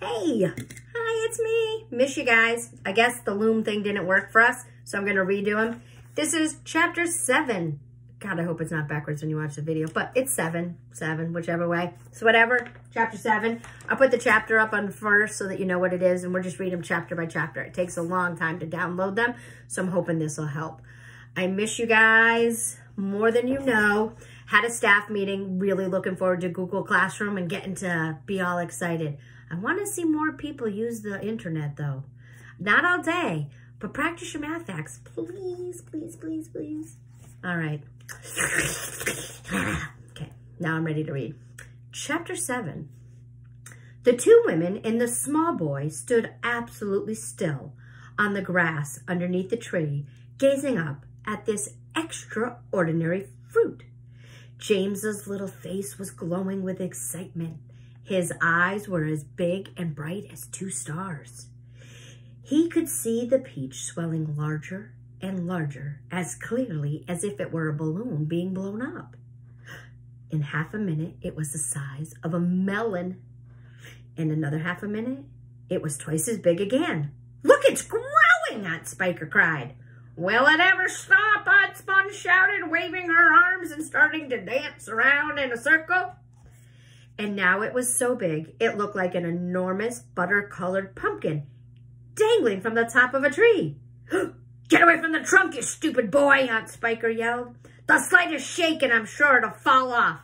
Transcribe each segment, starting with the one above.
Hey, hi, it's me. Miss you guys. I guess the loom thing didn't work for us, so I'm going to redo them. This is chapter 7. God, I hope it's not backwards when you watch the video, but it's 7, whichever way. So whatever, chapter 7. I'll put the chapter up on first so that you know what it is, and we'll just read them chapter by chapter. It takes a long time to download them, so I'm hoping this will help. I miss you guys more than you know. Had a staff meeting, really looking forward to Google Classroom and getting to be all excited. I want to see more people use the internet though. Not all day, but practice your math facts. Please, please, please, please. All right. Okay, now I'm ready to read. Chapter 7. The two women and the small boy stood absolutely still on the grass underneath the tree, gazing up at this extraordinary fruit. James's little face was glowing with excitement. His eyes were as big and bright as 2 stars. He could see the peach swelling larger and larger, as clearly as if it were a balloon being blown up. In half a minute, it was the size of a melon. In another half a minute, it was twice as big again. "Look, it's growing!" Aunt Spiker cried. "Will it ever stop?" Aunt Sponge shouted, waving her arms and starting to dance around in a circle. And now it was so big, it looked like an enormous butter-colored pumpkin dangling from the top of a tree. "Get away from the trunk, you stupid boy," Aunt Spiker yelled. "The slightest shake and I'm sure it'll fall off.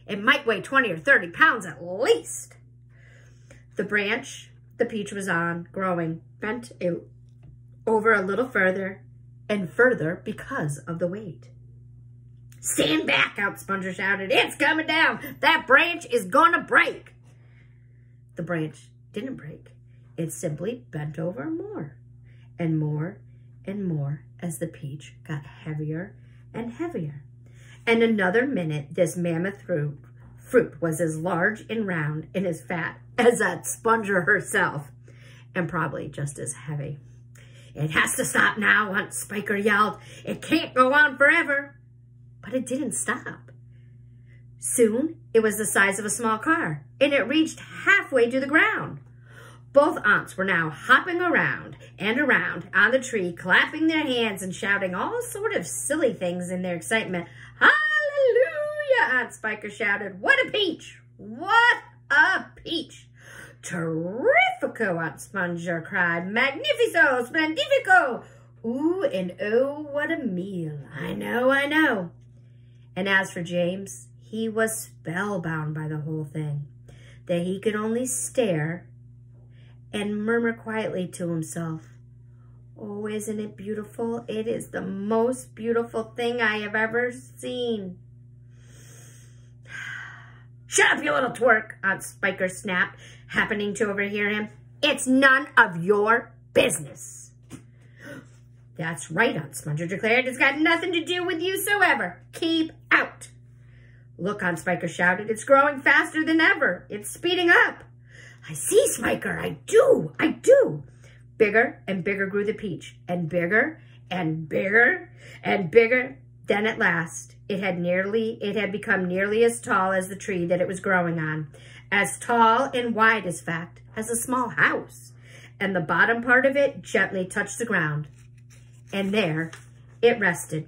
It might weigh 20 or 30 pounds at least." The branch the peach was on, growing, bent over a little further and further because of the weight. "Stand back," Aunt Sponge shouted. "It's coming down. That branch is gonna break." The branch didn't break. It simply bent over more and more and more as the peach got heavier and heavier. In another minute, this mammoth fruit was as large and round and as fat as Aunt Sponge herself, and probably just as heavy. "It has to stop now," Aunt Spiker yelled. "It can't go on forever." But it didn't stop. Soon, it was the size of a small car, and it reached halfway to the ground. Both aunts were now hopping around and around on the tree, clapping their hands and shouting all sort of silly things in their excitement. "Hallelujah!" Aunt Spiker shouted. "What a peach! What a peach!" "Terrifico!" Aunt Sponge cried. "Magnifico! Splendifico! Ooh, and oh, what a meal! I know, I know." And as for James, he was spellbound by the whole thing, that he could only stare and murmur quietly to himself, "Oh, isn't it beautiful? It is the most beautiful thing I have ever seen." "Shut up, you little twerp!" Aunt Spiker snapped, happening to overhear him. "It's none of your business." "That's right," Aunt Sponge declared. "It's got nothing to do with you soever. Keep out." "Look," Aunt Spiker shouted. "It's growing faster than ever. It's speeding up." "I see, Spiker. I do. I do." Bigger and bigger grew the peach, and bigger and bigger and bigger. Then at last, it had become nearly as tall as the tree that it was growing on, as tall and wide, as fact, as a small house, and the bottom part of it gently touched the ground. And there it rested.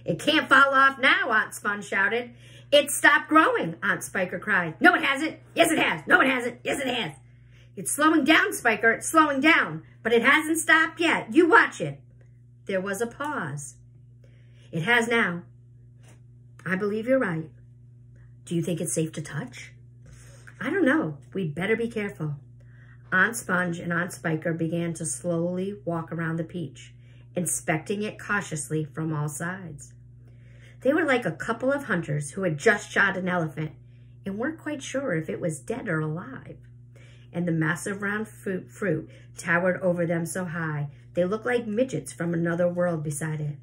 "It can't fall off now," Aunt Sponge shouted. "It stopped growing," Aunt Spiker cried. "No, it hasn't. Yes, it has. No, it hasn't. Yes, it has. It's slowing down, Spiker. It's slowing down. But it hasn't stopped yet. You watch it." There was a pause. "It has now. I believe you're right. Do you think it's safe to touch?" "I don't know. We'd better be careful." Aunt Sponge and Aunt Spiker began to slowly walk around the peach, inspecting it cautiously from all sides. They were like a couple of hunters who had just shot an elephant and weren't quite sure if it was dead or alive. And the massive round fruit towered over them so high, they looked like midgets from another world beside it.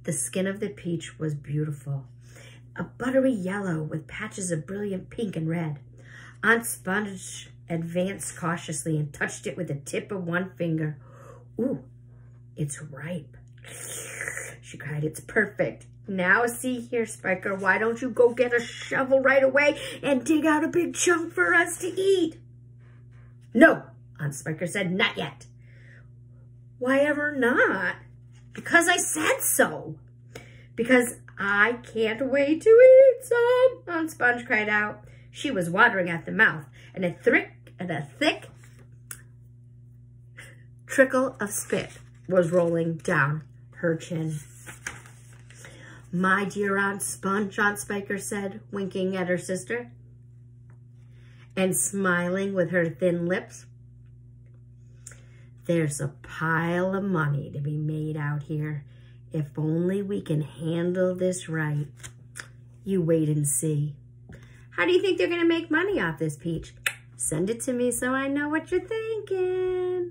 The skin of the peach was beautiful, a buttery yellow with patches of brilliant pink and red. Aunt Sponge advanced cautiously and touched it with the tip of one finger. "Ooh, it's ripe," she cried. "It's perfect. Now see here, Spiker, why don't you go get a shovel right away and dig out a big chunk for us to eat?" No, Aunt Spiker said, not yet. Why ever not? Because I said so. Because I can't wait to eat some, Aunt Sponge cried out. She was watering at the mouth, and a thick trickle of spit was rolling down her chin. My dear Aunt Sponge, Aunt Spiker said, winking at her sister and smiling with her thin lips. There's a pile of money to be made out here. If only we can handle this right. You wait and see. How do you think they're going to make money off this peach? Send it to me so I know what you're thinking.